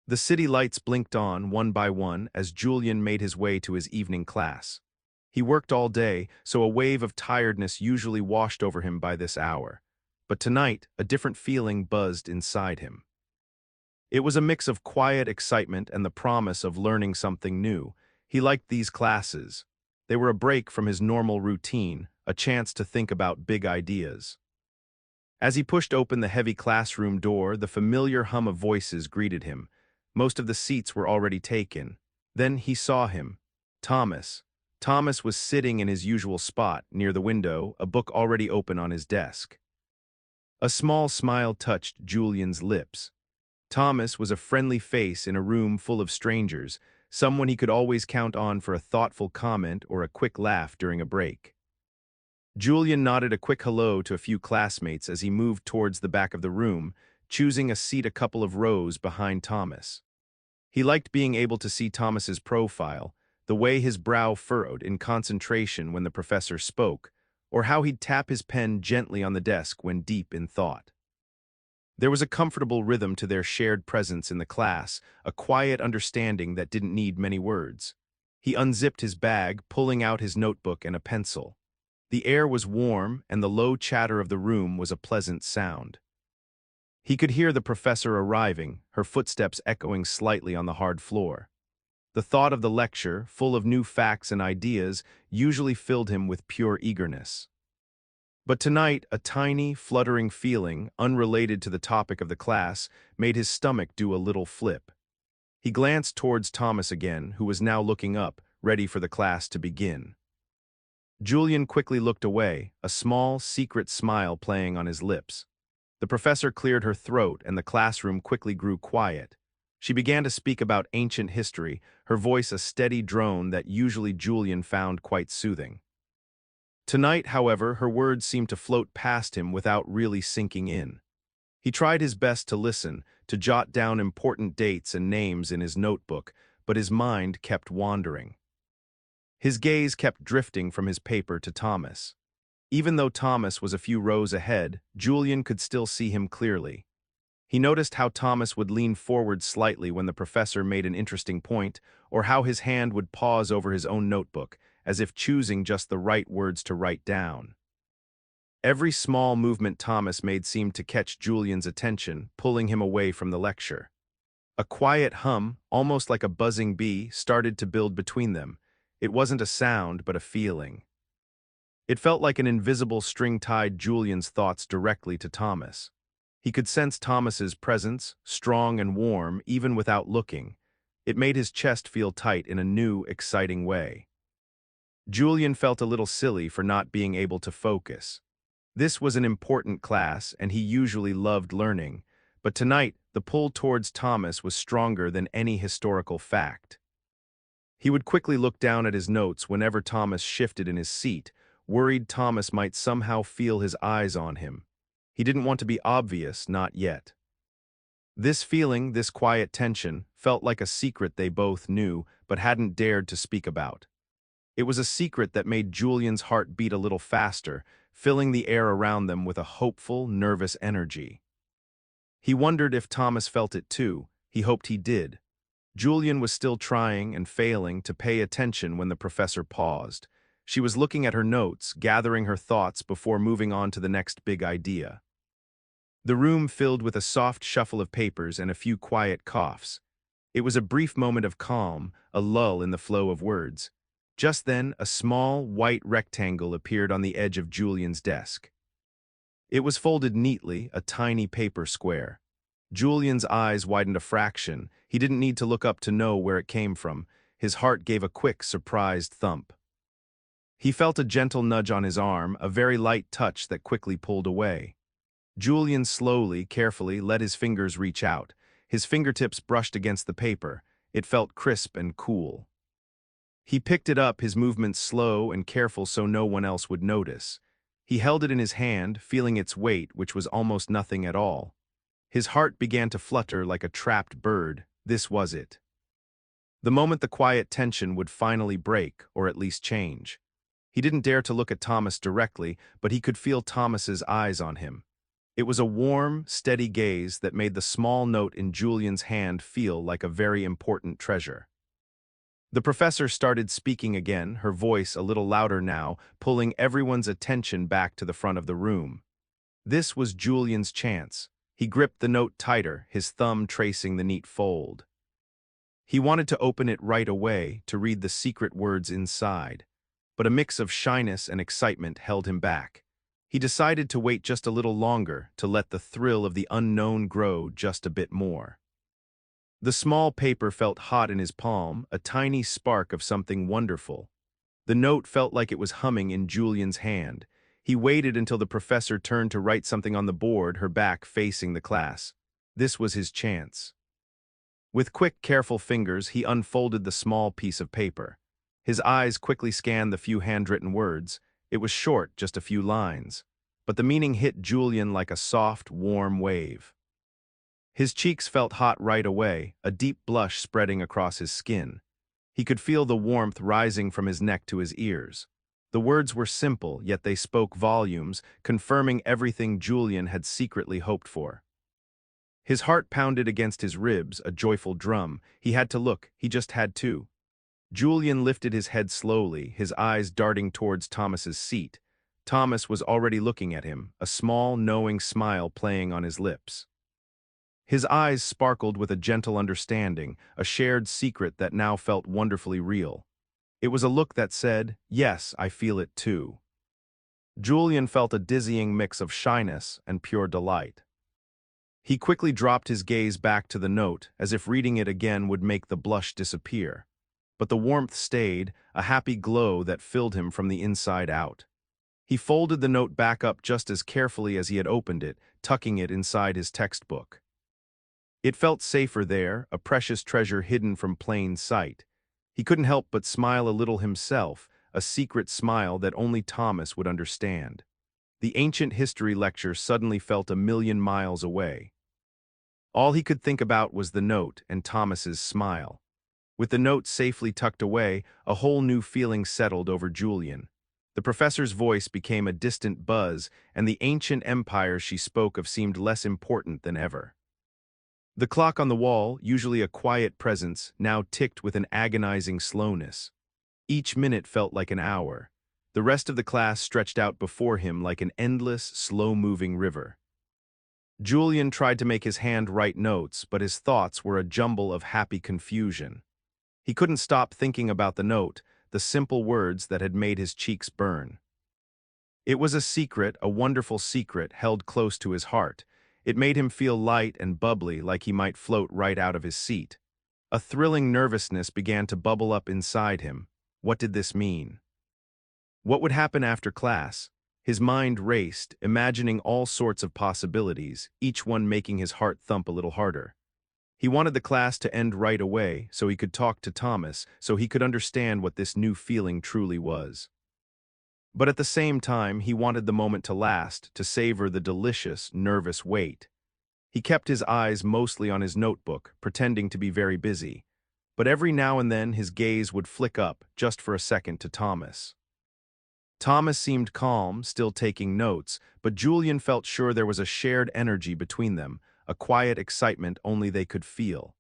The city lights blinked on, one by one, as Julian made his way to his evening class. He worked all day, so a wave of tiredness usually washed over him by this hour. But tonight, a different feeling buzzed inside him. It was a mix of quiet excitement and the promise of learning something new. He liked these classes. They were a break from his normal routine, a chance to think about big ideas. As he pushed open the heavy classroom door, the familiar hum of voices greeted him. Most of the seats were already taken. Then he saw him. Thomas. Thomas was sitting in his usual spot, near the window, a book already open on his desk. A small smile touched Julian's lips. Thomas was a friendly face in a room full of strangers, someone he could always count on for a thoughtful comment or a quick laugh during a break. Julian nodded a quick hello to a few classmates as he moved towards the back of the room, choosing a seat a couple of rows behind Thomas. He liked being able to see Thomas's profile, the way his brow furrowed in concentration when the professor spoke, or how he'd tap his pen gently on the desk when deep in thought. There was a comfortable rhythm to their shared presence in the class, a quiet understanding that didn't need many words. He unzipped his bag, pulling out his notebook and a pencil. The air was warm, and the low chatter of the room was a pleasant sound. He could hear the professor arriving, her footsteps echoing slightly on the hard floor. The thought of the lecture, full of new facts and ideas, usually filled him with pure eagerness. But tonight, a tiny, fluttering feeling, unrelated to the topic of the class, made his stomach do a little flip. He glanced towards Thomas again, who was now looking up, ready for the class to begin. Julian quickly looked away, a small, secret smile playing on his lips. The professor cleared her throat, and the classroom quickly grew quiet. She began to speak about ancient history, her voice a steady drone that usually Julian found quite soothing. Tonight, however, her words seemed to float past him without really sinking in. He tried his best to listen, to jot down important dates and names in his notebook, but his mind kept wandering. His gaze kept drifting from his paper to Thomas. Even though Thomas was a few rows ahead, Julian could still see him clearly. He noticed how Thomas would lean forward slightly when the professor made an interesting point, or how his hand would pause over his own notebook, as if choosing just the right words to write down. Every small movement Thomas made seemed to catch Julian's attention, pulling him away from the lecture. A quiet hum, almost like a buzzing bee, started to build between them. It wasn't a sound, but a feeling. It felt like an invisible string tied Julian's thoughts directly to Thomas. He could sense Thomas's presence, strong and warm, even without looking. It made his chest feel tight in a new, exciting way. Julian felt a little silly for not being able to focus. This was an important class, and he usually loved learning, but tonight the pull towards Thomas was stronger than any historical fact. He would quickly look down at his notes whenever Thomas shifted in his seat, worried Thomas might somehow feel his eyes on him. He didn't want to be obvious, not yet. This feeling, this quiet tension, felt like a secret they both knew but hadn't dared to speak about. It was a secret that made Julian's heart beat a little faster, filling the air around them with a hopeful, nervous energy. He wondered if Thomas felt it too. He hoped he did. Julian was still trying and failing to pay attention when the professor paused. She was looking at her notes, gathering her thoughts before moving on to the next big idea. The room filled with a soft shuffle of papers and a few quiet coughs. It was a brief moment of calm, a lull in the flow of words. Just then, a small, white rectangle appeared on the edge of Julian's desk. It was folded neatly, a tiny paper square. Julian's eyes widened a fraction. He didn't need to look up to know where it came from. His heart gave a quick, surprised thump. He felt a gentle nudge on his arm, a very light touch that quickly pulled away. Julian slowly, carefully, let his fingers reach out. His fingertips brushed against the paper. It felt crisp and cool. He picked it up, his movements slow and careful so no one else would notice. He held it in his hand, feeling its weight, which was almost nothing at all. His heart began to flutter like a trapped bird. This was it. The moment the quiet tension would finally break, or at least change. He didn't dare to look at Thomas directly, but he could feel Thomas's eyes on him. It was a warm, steady gaze that made the small note in Julian's hand feel like a very important treasure. The professor started speaking again, her voice a little louder now, pulling everyone's attention back to the front of the room. This was Julian's chance. He gripped the note tighter, his thumb tracing the neat fold. He wanted to open it right away, to read the secret words inside, but a mix of shyness and excitement held him back. He decided to wait just a little longer, to let the thrill of the unknown grow just a bit more. The small paper felt hot in his palm, a tiny spark of something wonderful. The note felt like it was humming in Julian's hand. He waited until the professor turned to write something on the board, her back facing the class. This was his chance. With quick, careful fingers, he unfolded the small piece of paper. His eyes quickly scanned the few handwritten words. It was short, just a few lines, but the meaning hit Julian like a soft, warm wave. His cheeks felt hot right away, a deep blush spreading across his skin. He could feel the warmth rising from his neck to his ears. The words were simple, yet they spoke volumes, confirming everything Julian had secretly hoped for. His heart pounded against his ribs, a joyful drum. He had to look, he just had to. Julian lifted his head slowly, his eyes darting towards Thomas's seat. Thomas was already looking at him, a small, knowing smile playing on his lips. His eyes sparkled with a gentle understanding, a shared secret that now felt wonderfully real. It was a look that said, "Yes, I feel it too." Julian felt a dizzying mix of shyness and pure delight. He quickly dropped his gaze back to the note, as if reading it again would make the blush disappear. But the warmth stayed, a happy glow that filled him from the inside out. He folded the note back up just as carefully as he had opened it, tucking it inside his textbook. It felt safer there, a precious treasure hidden from plain sight. He couldn't help but smile a little himself, a secret smile that only Thomas would understand. The ancient history lecture suddenly felt a million miles away. All he could think about was the note and Thomas's smile. With the note safely tucked away, a whole new feeling settled over Julian. The professor's voice became a distant buzz, and the ancient empires she spoke of seemed less important than ever. The clock on the wall, usually a quiet presence, now ticked with an agonizing slowness. Each minute felt like an hour. The rest of the class stretched out before him like an endless, slow-moving river. Julian tried to make his hand write notes, but his thoughts were a jumble of happy confusion. He couldn't stop thinking about the note, the simple words that had made his cheeks burn. It was a secret, a wonderful secret, held close to his heart. It made him feel light and bubbly, like he might float right out of his seat. A thrilling nervousness began to bubble up inside him. What did this mean? What would happen after class? His mind raced, imagining all sorts of possibilities, each one making his heart thump a little harder. He wanted the class to end right away, so he could talk to Thomas, so he could understand what this new feeling truly was. But at the same time, he wanted the moment to last, to savor the delicious, nervous wait. He kept his eyes mostly on his notebook, pretending to be very busy. But every now and then his gaze would flick up, just for a second, to Thomas. Thomas seemed calm, still taking notes, but Julian felt sure there was a shared energy between them, a quiet excitement only they could feel.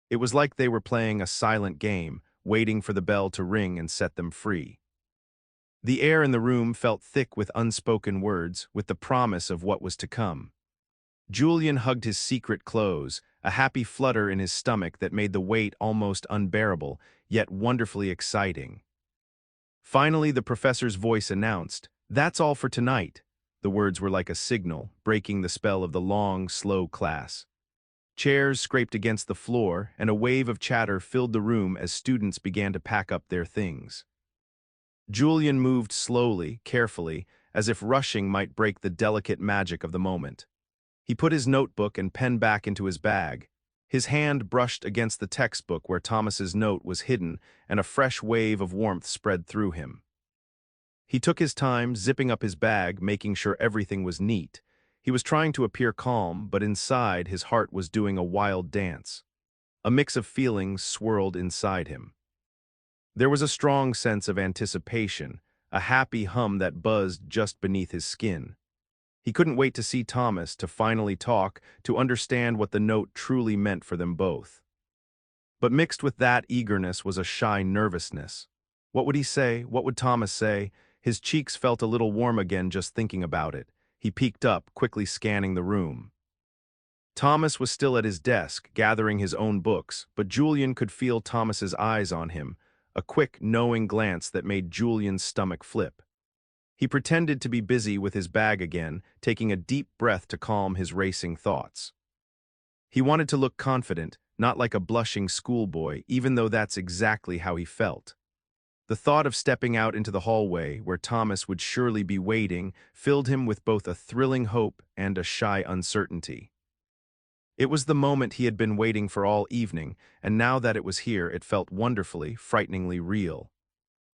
It was like they were playing a silent game, waiting for the bell to ring and set them free. The air in the room felt thick with unspoken words, with the promise of what was to come. Julian hugged his secret close, a happy flutter in his stomach that made the wait almost unbearable, yet wonderfully exciting. Finally, the professor's voice announced, "That's all for tonight." The words were like a signal, breaking the spell of the long, slow class. Chairs scraped against the floor, and a wave of chatter filled the room as students began to pack up their things. Julian moved slowly, carefully, as if rushing might break the delicate magic of the moment. He put his notebook and pen back into his bag. His hand brushed against the textbook where Thomas's note was hidden, and a fresh wave of warmth spread through him. He took his time, zipping up his bag, making sure everything was neat. He was trying to appear calm, but inside his heart was doing a wild dance. A mix of feelings swirled inside him. There was a strong sense of anticipation, a happy hum that buzzed just beneath his skin. He couldn't wait to see Thomas, to finally talk, to understand what the note truly meant for them both. But mixed with that eagerness was a shy nervousness. What would he say? What would Thomas say? His cheeks felt a little warm again just thinking about it. He peeked up, quickly scanning the room. Thomas was still at his desk, gathering his own books, but Julian could feel Thomas's eyes on him, a quick, knowing glance that made Julian's stomach flip. He pretended to be busy with his bag again, taking a deep breath to calm his racing thoughts. He wanted to look confident, not like a blushing schoolboy, even though that's exactly how he felt. The thought of stepping out into the hallway, where Thomas would surely be waiting, filled him with both a thrilling hope and a shy uncertainty. It was the moment he had been waiting for all evening, and now that it was here, it felt wonderfully, frighteningly real.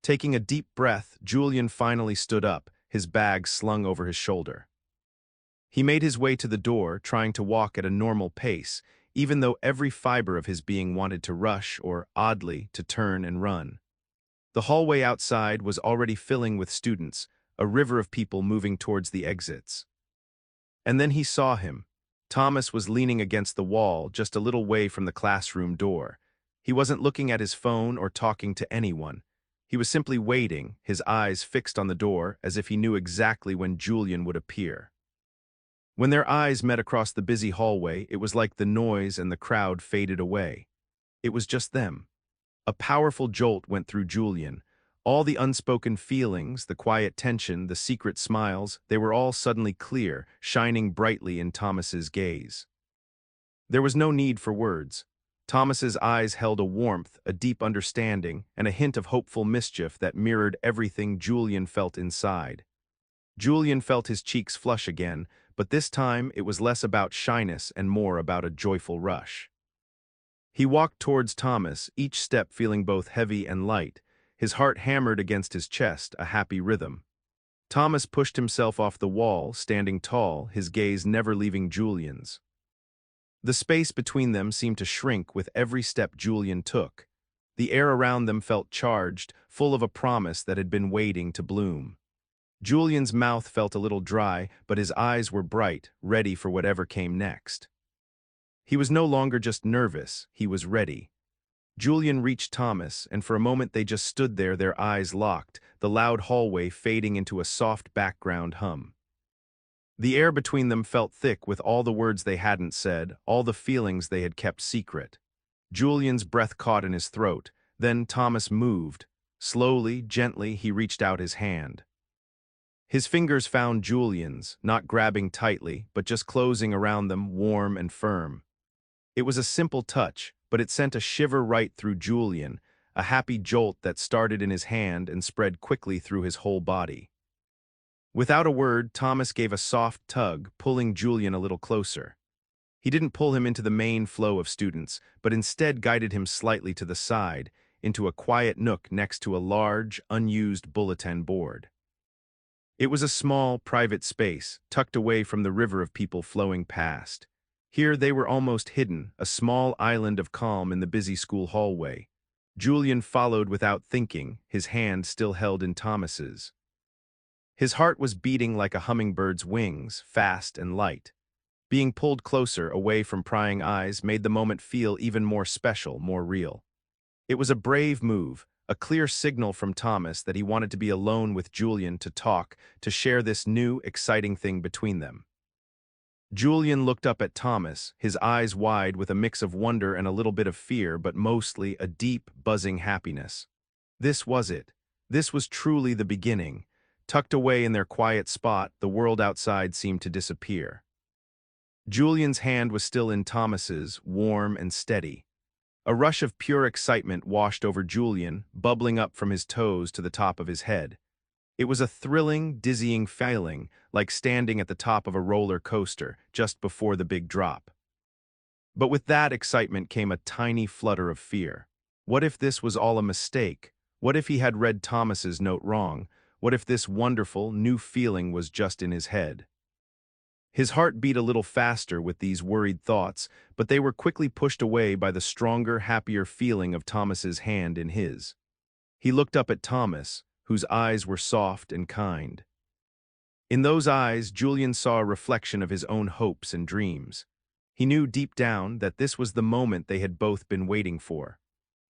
Taking a deep breath, Julian finally stood up, his bag slung over his shoulder. He made his way to the door, trying to walk at a normal pace, even though every fiber of his being wanted to rush or, oddly, to turn and run. The hallway outside was already filling with students, a river of people moving towards the exits. And then he saw him. Thomas was leaning against the wall, just a little way from the classroom door. He wasn't looking at his phone or talking to anyone. He was simply waiting, his eyes fixed on the door, as if he knew exactly when Julian would appear. When their eyes met across the busy hallway, it was like the noise and the crowd faded away. It was just them. A powerful jolt went through Julian. All the unspoken feelings, the quiet tension, the secret smiles, they were all suddenly clear, shining brightly in Thomas's gaze. There was no need for words. Thomas's eyes held a warmth, a deep understanding, and a hint of hopeful mischief that mirrored everything Julian felt inside. Julian felt his cheeks flush again, but this time it was less about shyness and more about a joyful rush. He walked towards Thomas, each step feeling both heavy and light. His heart hammered against his chest, a happy rhythm. Thomas pushed himself off the wall, standing tall, his gaze never leaving Julian's. The space between them seemed to shrink with every step Julian took. The air around them felt charged, full of a promise that had been waiting to bloom. Julian's mouth felt a little dry, but his eyes were bright, ready for whatever came next. He was no longer just nervous, he was ready. Julian reached Thomas, and for a moment they just stood there, their eyes locked, the loud hallway fading into a soft background hum. The air between them felt thick with all the words they hadn't said, all the feelings they had kept secret. Julian's breath caught in his throat, then Thomas moved. Slowly, gently, he reached out his hand. His fingers found Julian's, not grabbing tightly, but just closing around them, warm and firm. It was a simple touch, but it sent a shiver right through Julian, a happy jolt that started in his hand and spread quickly through his whole body. Without a word, Thomas gave a soft tug, pulling Julian a little closer. He didn't pull him into the main flow of students, but instead guided him slightly to the side, into a quiet nook next to a large, unused bulletin board. It was a small, private space, tucked away from the river of people flowing past. Here they were almost hidden, a small island of calm in the busy school hallway. Julian followed without thinking, his hand still held in Thomas's. His heart was beating like a hummingbird's wings, fast and light. Being pulled closer, away from prying eyes, made the moment feel even more special, more real. It was a brave move, a clear signal from Thomas that he wanted to be alone with Julian to talk, to share this new, exciting thing between them. Julian looked up at Thomas, his eyes wide with a mix of wonder and a little bit of fear, but mostly a deep, buzzing happiness. This was it. This was truly the beginning. Tucked away in their quiet spot, the world outside seemed to disappear. Julian's hand was still in Thomas's, warm and steady. A rush of pure excitement washed over Julian, bubbling up from his toes to the top of his head. It was a thrilling, dizzying feeling, like standing at the top of a roller coaster, just before the big drop. But with that excitement came a tiny flutter of fear. What if this was all a mistake? What if he had read Thomas's note wrong? What if this wonderful, new feeling was just in his head? His heart beat a little faster with these worried thoughts, but they were quickly pushed away by the stronger, happier feeling of Thomas's hand in his. He looked up at Thomas, whose eyes were soft and kind. In those eyes, Julian saw a reflection of his own hopes and dreams. He knew deep down that this was the moment they had both been waiting for.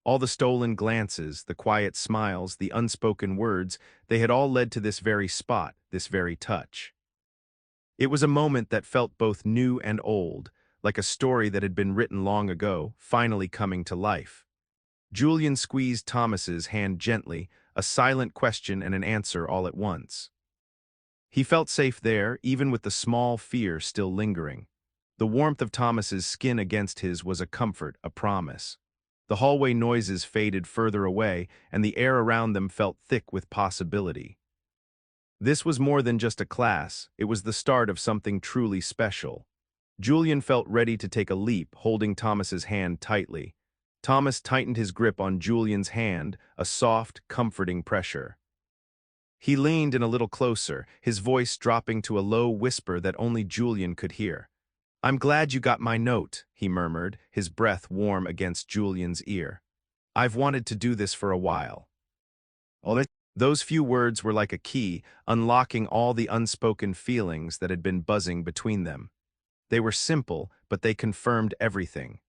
All the stolen glances, the quiet smiles, the unspoken words, they had all led to this very spot, this very touch. It was a moment that felt both new and old, like a story that had been written long ago, finally coming to life. Julian squeezed Thomas's hand gently, a silent question and an answer all at once. He felt safe there, even with the small fear still lingering. The warmth of Thomas's skin against his was a comfort, a promise. The hallway noises faded further away, and the air around them felt thick with possibility. This was more than just a class, it was the start of something truly special. Julian felt ready to take a leap, holding Thomas's hand tightly. Thomas tightened his grip on Julian's hand, a soft, comforting pressure. He leaned in a little closer, his voice dropping to a low whisper that only Julian could hear. "I'm glad you got my note," he murmured, his breath warm against Julian's ear. "I've wanted to do this for a while." Those few words were like a key, unlocking all the unspoken feelings that had been buzzing between them. They were simple, but they confirmed everything.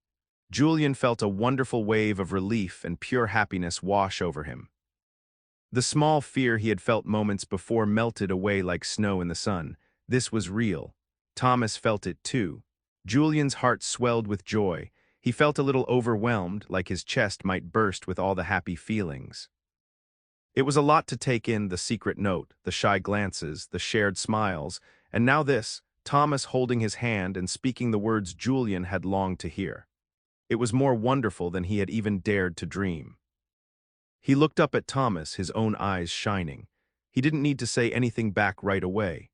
Julian felt a wonderful wave of relief and pure happiness wash over him. The small fear he had felt moments before melted away like snow in the sun. This was real. Thomas felt it too. Julian's heart swelled with joy. He felt a little overwhelmed, like his chest might burst with all the happy feelings. It was a lot to take in, the secret note, the shy glances, the shared smiles, and now this, Thomas holding his hand and speaking the words Julian had longed to hear. It was more wonderful than he had even dared to dream. He looked up at Thomas, his own eyes shining. He didn't need to say anything back right away.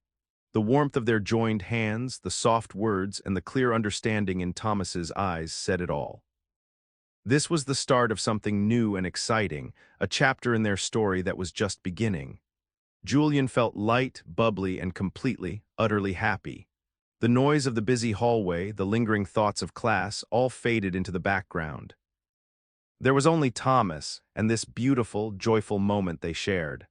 The warmth of their joined hands, the soft words, and the clear understanding in Thomas's eyes said it all. This was the start of something new and exciting, a chapter in their story that was just beginning. Julian felt light, bubbly, and completely, utterly happy. The noise of the busy hallway, the lingering thoughts of class, all faded into the background. There was only Thomas, and this beautiful, joyful moment they shared.